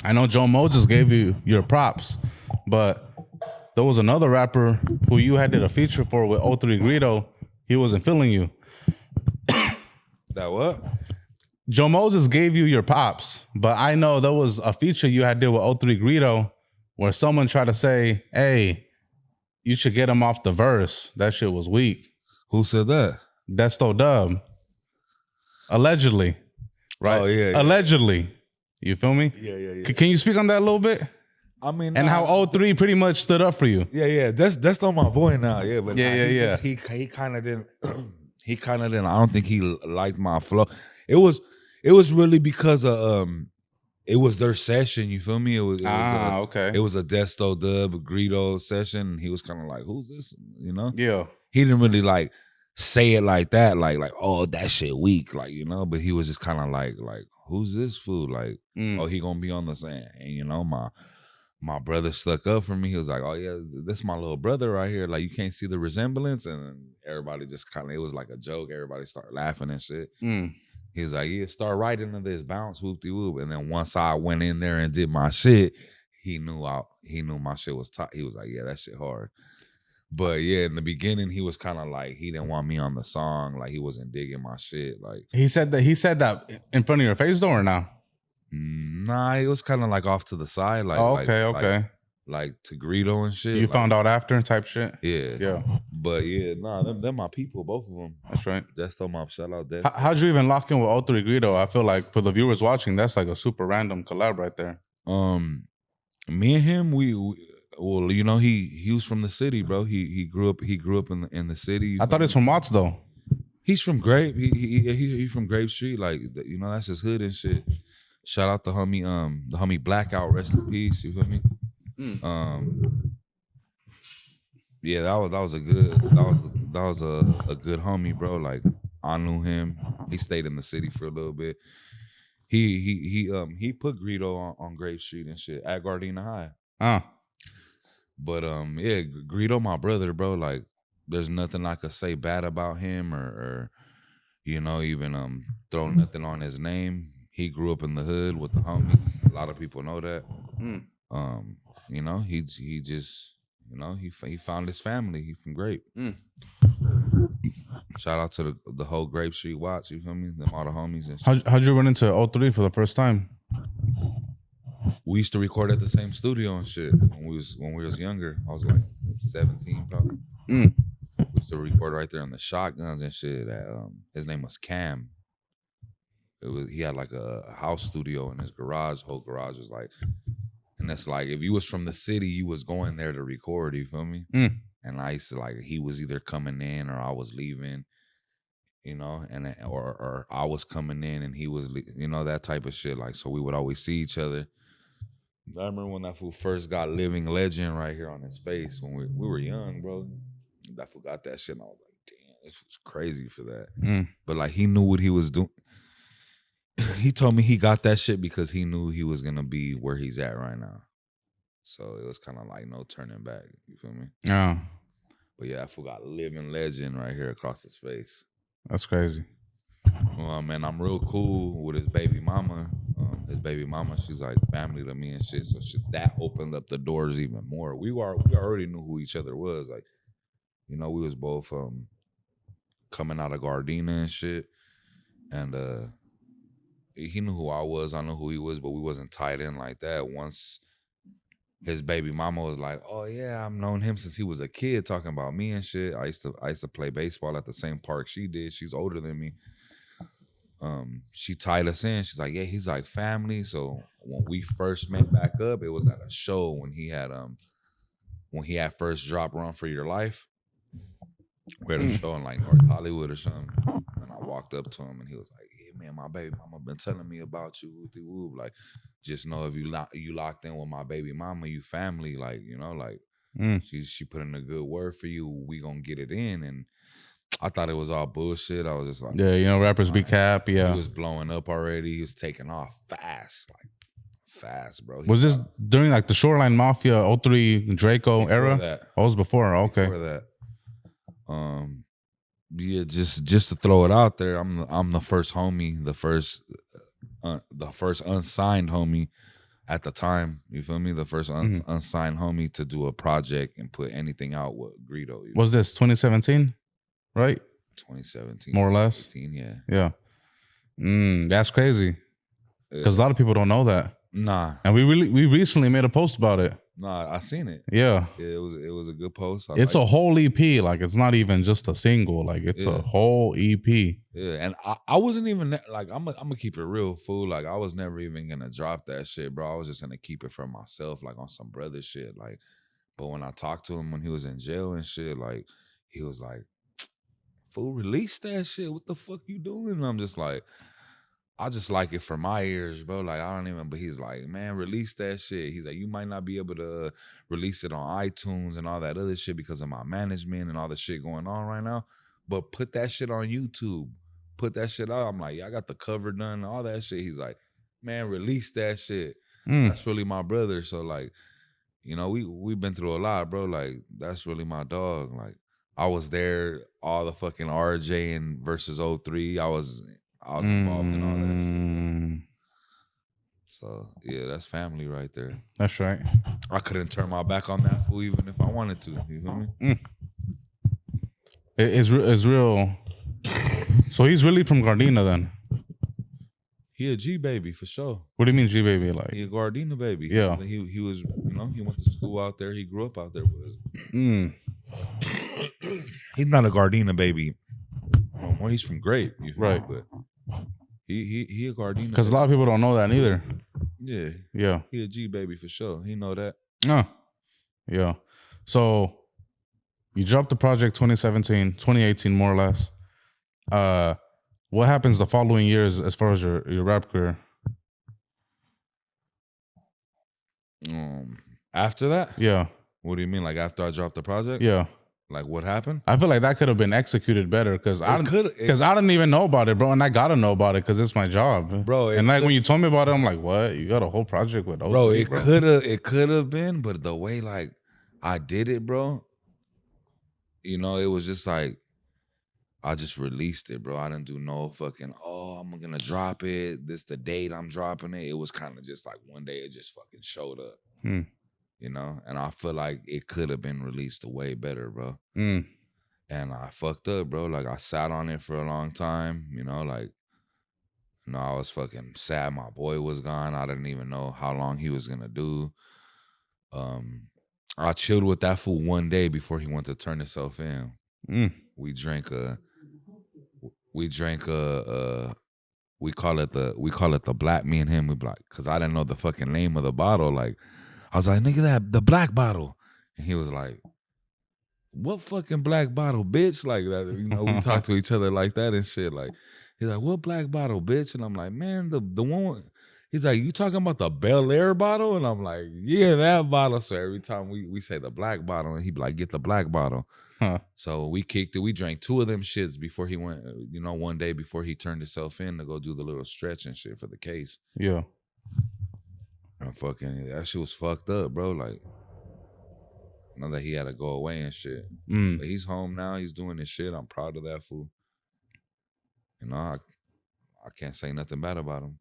I know Joe Moses gave you your props, but there was another rapper who you had did a feature for with O3 Greedo. He wasn't feeling you. That what? Joe Moses gave you your props, but I know there was a feature you had did with O3 Greedo where someone tried to say, hey, you should get him off the verse. That shit was weak. Who said that? Desto Dub. Allegedly. Right? Oh, yeah. Allegedly. You feel me? Yeah. Can you speak on that a little bit? I mean, and how O3 pretty much stood up for you. Yeah. That's on my boy now. Yeah, but yeah. He kind of didn't. He kind of didn't. I don't think he liked my flow. It was really because of it was their session. You feel me? It was okay. It was a Desto Dub Greedo session. And he was kind of like, "Who's this?" You know? Yeah. He didn't really like say it like that, like oh that shit weak, like you know. But he was just kind of like who's this fool? Like oh he gonna be on the same. And you know my brother stuck up for me. He was like, oh yeah, this my little brother right here. Like you can't see the resemblance. And everybody just kind of, it was like a joke. Everybody started laughing and shit. He was like, yeah, start right into this, bounce, whoop-de-whoop. And then once I went in there and did my shit, he knew my shit was tight. He was like, yeah, that shit hard. But yeah, in the beginning, he was kind of like, he didn't want me on the song. Like he wasn't digging my shit. Like he said that in front of your face though, or no? Nah, it was kind of like off to the side. Like, okay. Like to Greedo and shit. You found out after type shit? Yeah. But yeah, nah, them my people, both of them. That's right. That's so my shout out there. How'd you even lock in with O3 Greedo? I feel like for the viewers watching, that's like a super random collab right there. Me and him, we well, you know, he was from the city, bro. He grew up in the city. I thought he's from Watts though. He's from Grape. He from Grape Street. Like you know, that's his hood and shit. Shout out the homie Blackout, rest in peace. You feel me? Yeah, that was a good homie, bro. Like I knew him. He stayed in the city for a little bit. He put Greedo on Grape Street and shit at Gardena High. But yeah, Greedo, my brother, bro. Like, there's nothing I could say bad about him or you know, even throw nothing on his name. He grew up in the hood with the homies. A lot of people know that. You know, he just, you know, he found his family. He from Grape. Shout out to the whole Grape Street Watch. You feel me? Them all the homies and shit. How'd you run into O3 for the first time? We used to record at the same studio and shit when we was younger. I was like 17 probably. We used to record right there on the shotguns and shit. His name was Cam. He had like a house studio in his garage. Whole garage was like, and it's like if you was from the city, you was going there to record. You feel me? And I used to like he was either coming in or I was leaving. You know, and or I was coming in and he was, you know, that type of shit. Like so, we would always see each other. I remember when that fool first got Living Legend right here on his face when we were young, bro. That fool got that shit, and I was like, damn, this was crazy for that. But like, he knew what he was doing. He told me he got that shit because he knew he was gonna be where he's at right now. So it was kind of like no turning back. You feel me? Yeah. But yeah, that fool got Living Legend right here across his face. That's crazy. Well, man, I'm real cool with his baby mama. His baby mama, she's like family to me and shit. So that opened up the doors even more. We already knew who each other was. Like, you know, we was both coming out of Gardena and shit. And he knew who I was. I knew who he was, but we wasn't tied in like that. Once his baby mama was like, "Oh yeah, I've known him since he was a kid," talking about me and shit. I used to play baseball at the same park she did. She's older than me. She tied us in. She's like, yeah, he's like family. So when we first met back up, it was at a show when he had first dropped Run for Your Life. We had a show in like North Hollywood or something. And I walked up to him and he was like, yeah, man, my baby mama been telling me about you. Whoop-de-whoop. Like, just know if you locked in with my baby mama, you family, like, you know, like she put in a good word for you. We gonna get it in. And I thought it was all bullshit. I was just like, yeah, you know, rappers be cap. Yeah, he was blowing up already. He was taking off fast, bro. Was this during like the Shoreline Mafia 03 Draco era? That. Oh, it was before. Okay. Before that. Yeah, just to throw it out there, I'm the first homie, the first unsigned homie at the time. You feel me? The first unsigned homie to do a project and put anything out with Greedo. Was this 2017? Right? 2017, More or less. 18, yeah. Yeah. That's crazy. Because a lot of people don't know that. Nah. And we recently made a post about it. Nah, I seen it. Yeah. It was a good post. It's a whole EP. Like, it's not even just a single. Like, it's a whole EP. Yeah, and I wasn't even like, I'm gonna keep it real, fool. Like, I was never even gonna drop that shit, bro. I was just gonna keep it for myself, like on some brother shit. Like, but when I talked to him when he was in jail and shit, like, he was like, fool, release that shit. What the fuck you doing? And I'm just like, I just like it for my ears, bro. Like, I don't even, but he's like, man, release that shit. He's like, you might not be able to release it on iTunes and all that other shit because of my management and all the shit going on right now. But put that shit on YouTube. Put that shit out. I'm like, yeah, I got the cover done, all that shit. He's like, man, release that shit. That's really my brother. So, like, you know, we've been through a lot, bro. Like, that's really my dog. Like, I was there, all the fucking RJ and versus 03. I was involved in all that shit. So yeah, that's family right there. That's right. I couldn't turn my back on that fool even if I wanted to. You feel me? It's real. So he's really from Gardena then? He a G baby for sure. What do you mean G baby? Like, he a Gardena baby. Yeah. He was, you know, he went to school out there. He grew up out there with us. He's not a Gardena baby. Well, he's from Grape, you feel me? But he a Gardena. Because a lot of people don't know that neither. Yeah. Yeah. He a G baby for sure. He know that. Yeah. So you dropped the project 2017, 2018 more or less. What happens the following years as far as your rap career? After that? Yeah. What do you mean? Like after I dropped the project? Yeah. Like what happened? I feel like that could have been executed better because I didn't even know about it, bro, and I gotta know about it because it's my job, bro. And like when you told me about it, I'm like, what? You got a whole project with? Bro, it could have been, but the way like I did it, bro. You know, it was just like I just released it, bro. I didn't do no fucking. Oh, I'm gonna drop it. This the date I'm dropping it. It was kind of just like one day it just fucking showed up. You know, and I feel like it could have been released way better, bro. And I fucked up, bro. Like I sat on it for a long time, you know, like, you know, I was fucking sad my boy was gone. I didn't even know how long he was gonna do. I chilled with that fool one day before he went to turn himself in. We drank we call it the black, me and him, we black, because I didn't know the fucking name of the bottle. Like I was like, nigga, that the black bottle. And he was like, what fucking black bottle, bitch? Like that, you know, we talk to each other like that and shit. Like, he's like, what black bottle, bitch? And I'm like, man, the one. He's like, you talking about the Bel Air bottle? And I'm like, yeah, that bottle. So every time we say the black bottle, and he be like, get the black bottle. So we kicked it. We drank 2 of them shits before he went, you know, one day before he turned himself in to go do the little stretch and shit for the case. Yeah. And fucking, that shit was fucked up, bro. Like, know that he had to go away and shit. But he's home now. He's doing his shit. I'm proud of that fool. You know, I can't say nothing bad about him.